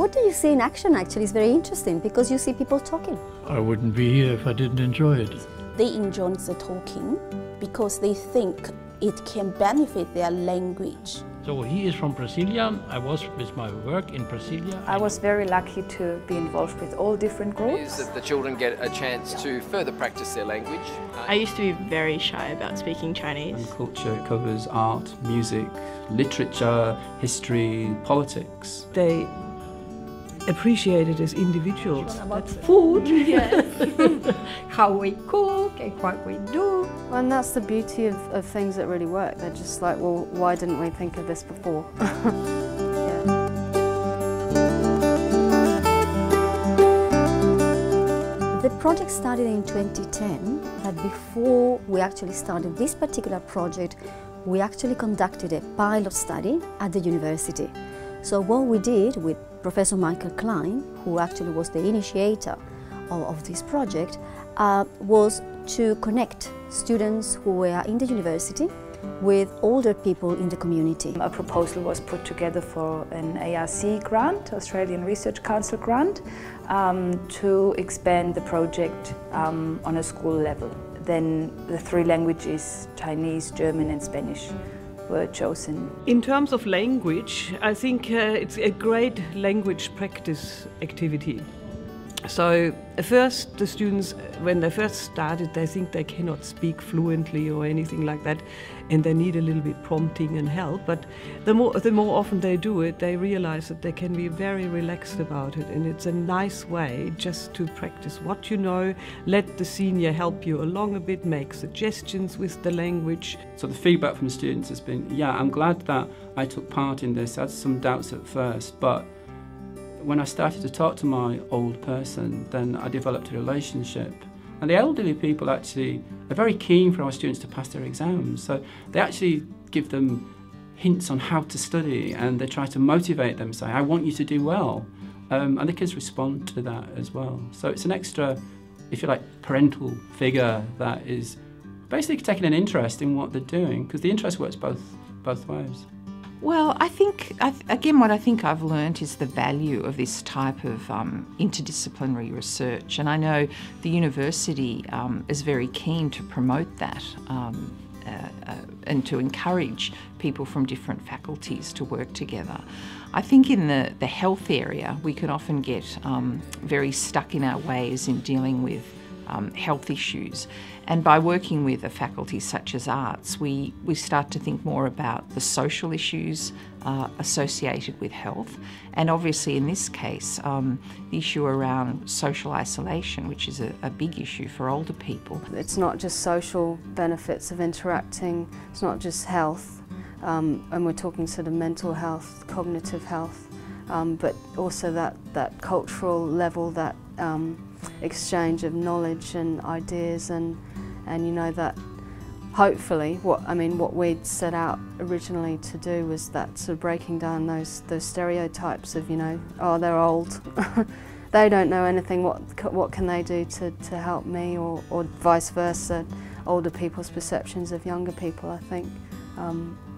what do you see in action actually is very interesting because you see people talking. I wouldn't be here if I didn't enjoy it. They enjoy the talking because they think it can benefit their language. So he is from Brasilia. I was with my work in Brasilia. I was very lucky to be involved with all different groups. Is that the children get a chance to further practice their language. I used to be very shy about speaking Chinese. And culture covers art, music, literature, history, politics. They appreciate it as individuals. About food, yes. How we cook and what we do. And that's the beauty of things that really work. They're just like, well, why didn't we think of this before? The project started in 2010, but before we actually started this particular project, we actually conducted a pilot study at the university. So what we did with Professor Michael Klein, who actually was the initiator of this project, was to connect students who were in the university with older people in the community. A proposal was put together for an ARC grant, Australian Research Council grant, to expand the project on a school level. Then the 3 languages, Chinese, German and Spanish, were chosen. In terms of language, I think it's a great language practice activity. So first, the students, when they first started, they think they cannot speak fluently or anything like that, and they need a little bit prompting and help. But the more often they do it, they realize that they can be very relaxed about it, and it's a nice way just to practice what you know, let the senior help you along a bit, make suggestions with the language. So the feedback from the students has been, yeah, I'm glad that I took part in this. I had some doubts at first, but when I started to talk to my old person, then I developed a relationship. And the elderly people actually are very keen for our students to pass their exams. So they actually give them hints on how to study, and they try to motivate them, say, I want you to do well. And the kids respond to that as well. So it's an extra, if you like, parental figure that is basically taking an interest in what they're doing, because the interest works both ways. Well, I think, again, what I think I've learned is the value of this type of interdisciplinary research, and I know the university is very keen to promote that and to encourage people from different faculties to work together. I think in the health area we can often get very stuck in our ways in dealing with health issues, and by working with a faculty such as arts, we start to think more about the social issues associated with health, and obviously in this case the issue around social isolation, which is a big issue for older people. It's not just social benefits of interacting, it's not just health, and we're talking sort of mental health, cognitive health, but also that cultural level, that exchange of knowledge and ideas, and you know that hopefully what we'd set out originally to do was that sort of breaking down those stereotypes of, you know, oh, they're old, they don't know anything, what can they do to help me, or vice versa, older people's perceptions of younger people. I think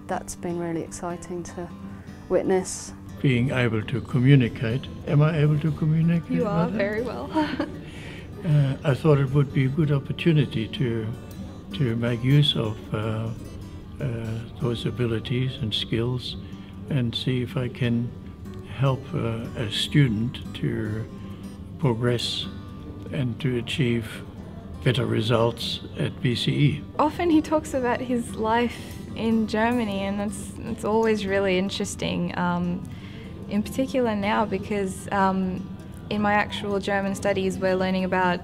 that's been really exciting to witness. Being able to communicate. Am I able to communicate? You are very well. I thought it would be a good opportunity to make use of those abilities and skills, and see if I can help a student to progress and to achieve better results at BCE. Often he talks about his life in Germany, and it's always really interesting. In particular now, because in my actual German studies we're learning about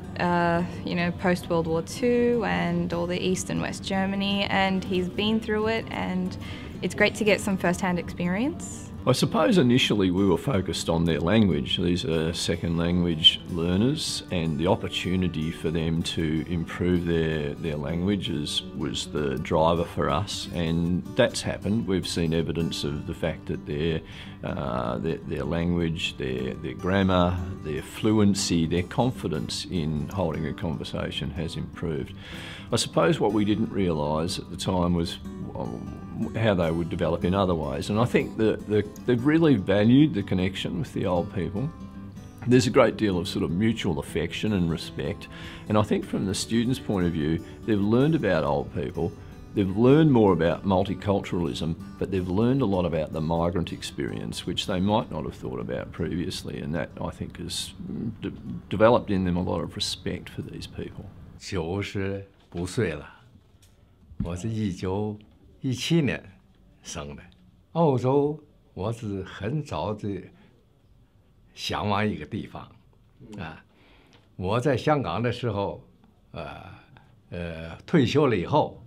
you know, post-World War II and all the East and West Germany, and he's been through it, and it's great to get some first-hand experience. I suppose initially we were focused on their language. These are second language learners, and the opportunity for them to improve their languages was the driver for us, and that's happened. We've seen evidence of the fact that their language, their grammar, their fluency, their confidence in holding a conversation has improved. I suppose what we didn't realise at the time was how they would develop in other ways. And I think that they've really valued the connection with the old people. There's a great deal of sort of mutual affection and respect. And I think from the students' point of view, they've learned about old people, they've learned more about multiculturalism, but they've learned a lot about the migrant experience, which they might not have thought about previously. And that, I think, has developed in them a lot of respect for these people. 95岁了，我是1917年生的。澳洲我是很早的向往一个地方，我在香港的时候，退休了以后，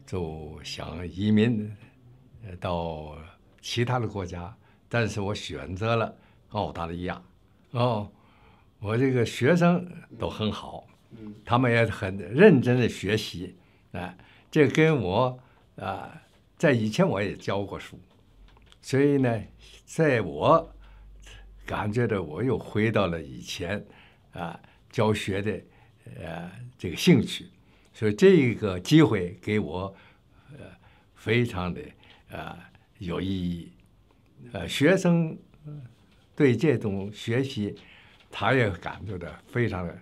就想移民到其他的国家，但是我选择了澳大利亚。我这个学生都很好，他们也很认真的学习，这跟我在以前我也教过书，所以呢，在我感觉到我又回到了以前教学的这个兴趣，所以这个机会给我非常的有意义。学生对这种学习，他也感觉到非常的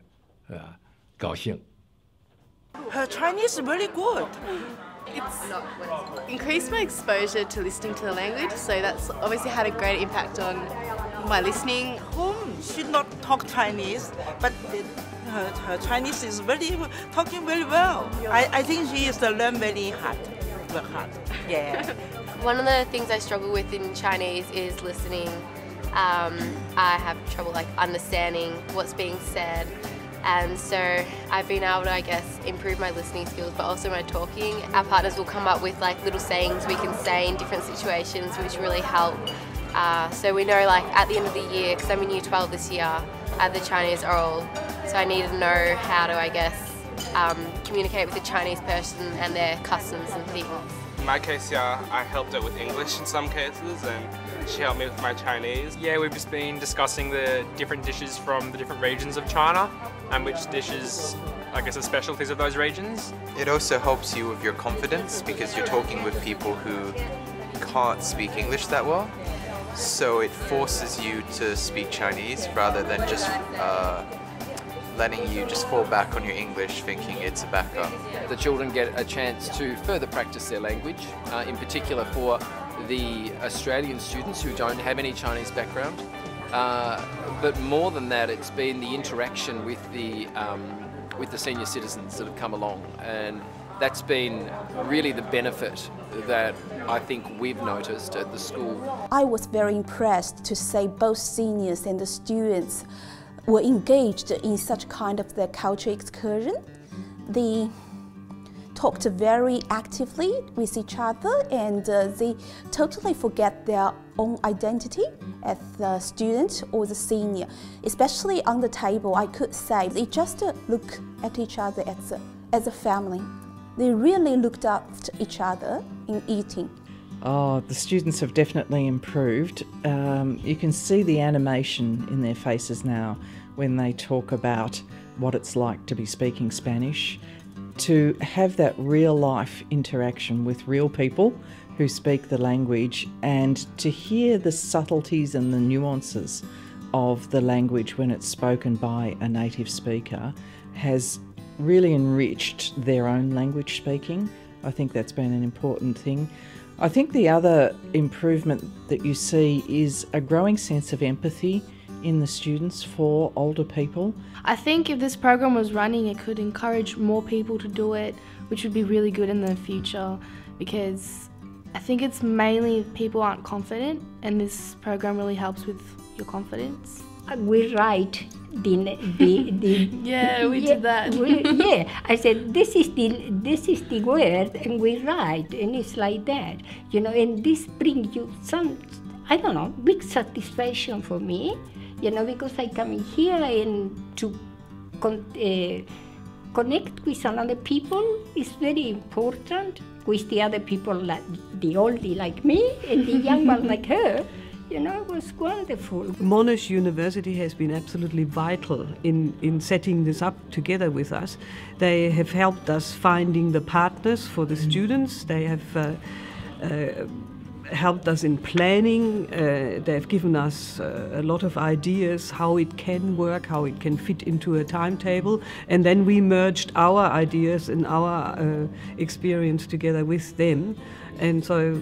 高兴。Her Chinese is really good. It's increased my exposure to listening to the language, so that's obviously had a great impact on my listening. Home, she not talk Chinese, but her Chinese is really talking very well. I think she is learn very hard, work hard. Yeah. One of the things I struggle with in Chinese is listening. I have trouble understanding what's being said. And so I've been able to, I guess, improve my listening skills, but also my talking. Our partners will come up with little sayings we can say in different situations, which really help. So we know at the end of the year, because I'm in Year 12 this year, I have the Chinese oral. So I need to know how to, I guess, communicate with a Chinese person and their customs and things. In my case, yeah, I helped her with English in some cases, and she helped me with my Chinese. Yeah, we've just been discussing the different dishes from the different regions of China and which dishes, I guess, are specialties of those regions. It also helps you with your confidence because you're talking with people who can't speak English that well. So it forces you to speak Chinese rather than just letting you just fall back on your English thinking it's a backup. The children get a chance to further practice their language, in particular for the Australian students who don't have any Chinese background. But more than that, it's been the interaction with the senior citizens that have come along, and that's been really the benefit that I think we've noticed at the school. I was very impressed to say both seniors and the students were engaged in such kind of the culture excursion. They talked very actively with each other, and they totally forget their own identity as the student or the senior. Especially on the table, I could say they just look at each other as a family. They really looked after each other in eating. Oh, the students have definitely improved. You can see the animation in their faces now when they talk about what it's like to be speaking Spanish, to have that real life interaction with real people who speak the language, and to hear the subtleties and the nuances of the language when it's spoken by a native speaker has really enriched their own language speaking. I think that's been an important thing. I think the other improvement that you see is a growing sense of empathy in the students for older people. I think if this program was running, it could encourage more people to do it, which would be really good in the future, because I think it's mainly if people aren't confident, and this program really helps with your confidence. We write yeah, we did that. I said this is the word, and we write, and it's like that, and this brings you some, I don't know, big satisfaction for me, because I come in here and to connect with another people is very important, with the other people, like the oldie like me and the young one like her. You know, it was wonderful. Monash University has been absolutely vital in setting this up together with us. They have helped us finding the partners for the students. They have helped us in planning. They've given us a lot of ideas how it can work, how it can fit into a timetable, and then we merged our ideas and our experience together with them. And so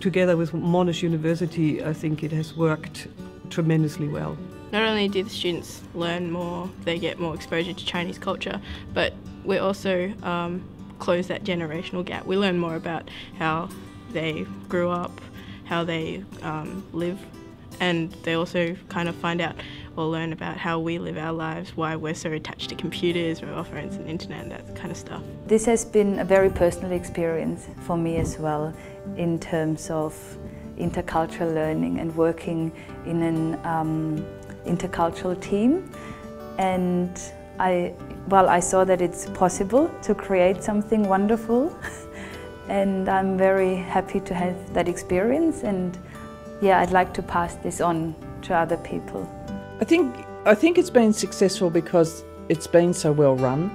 together with Monash University, I think it has worked tremendously well. Not only do the students learn more, they get more exposure to Chinese culture, but we also close that generational gap. We learn more about how they grew up, how they live, and they also kind of find out or learn about how we live our lives, why we're so attached to computers, mobile phones and internet and that kind of stuff. This has been a very personal experience for me as well in terms of intercultural learning and working in an intercultural team. And I saw that it's possible to create something wonderful. And I'm very happy to have that experience, and yeah, I'd like to pass this on to other people. I think it's been successful because it's been so well run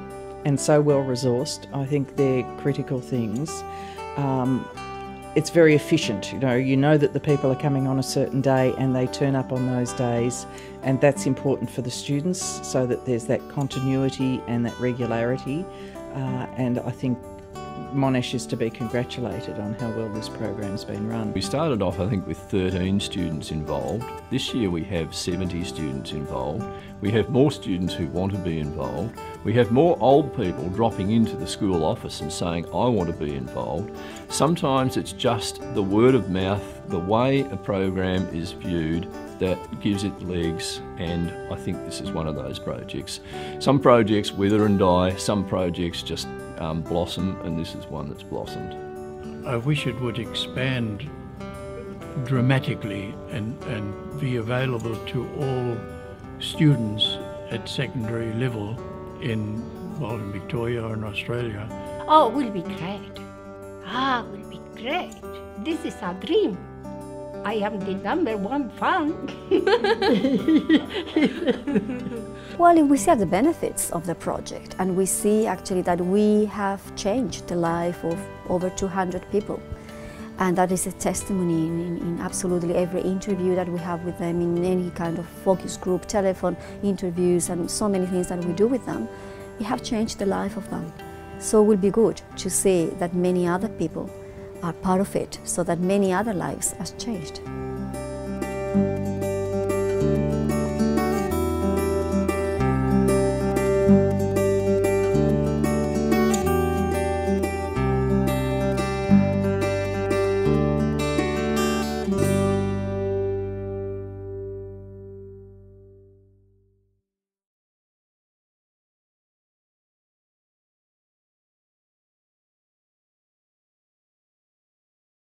and so well resourced. I think they're critical things. It's very efficient, you know that the people are coming on a certain day and they turn up on those days, and that's important for the students so that there's that continuity and that regularity, and I think Monash is to be congratulated on how well this program's been run. We started off, I think, with 13 students involved. This year we have 70 students involved. We have more students who want to be involved. We have more old people dropping into the school office and saying, I want to be involved. Sometimes it's just the word of mouth, the way a program is viewed, that gives it legs, and I think this is one of those projects. Some projects wither and die, some projects just blossom, and this is one that's blossomed. I wish it would expand dramatically and be available to all students at secondary level in Victoria or in Australia. Oh, it will be great. It will be great. This is a dream. I am the #1 fan. Well, we see the benefits of the project, and we see actually that we have changed the life of over 200 people. And that is a testimony in absolutely every interview that we have with them, in any kind of focus group, telephone interviews, and so many things that we do with them. We have changed the life of them. So it will be good to see that many other people are part of it, so that many other lives have changed.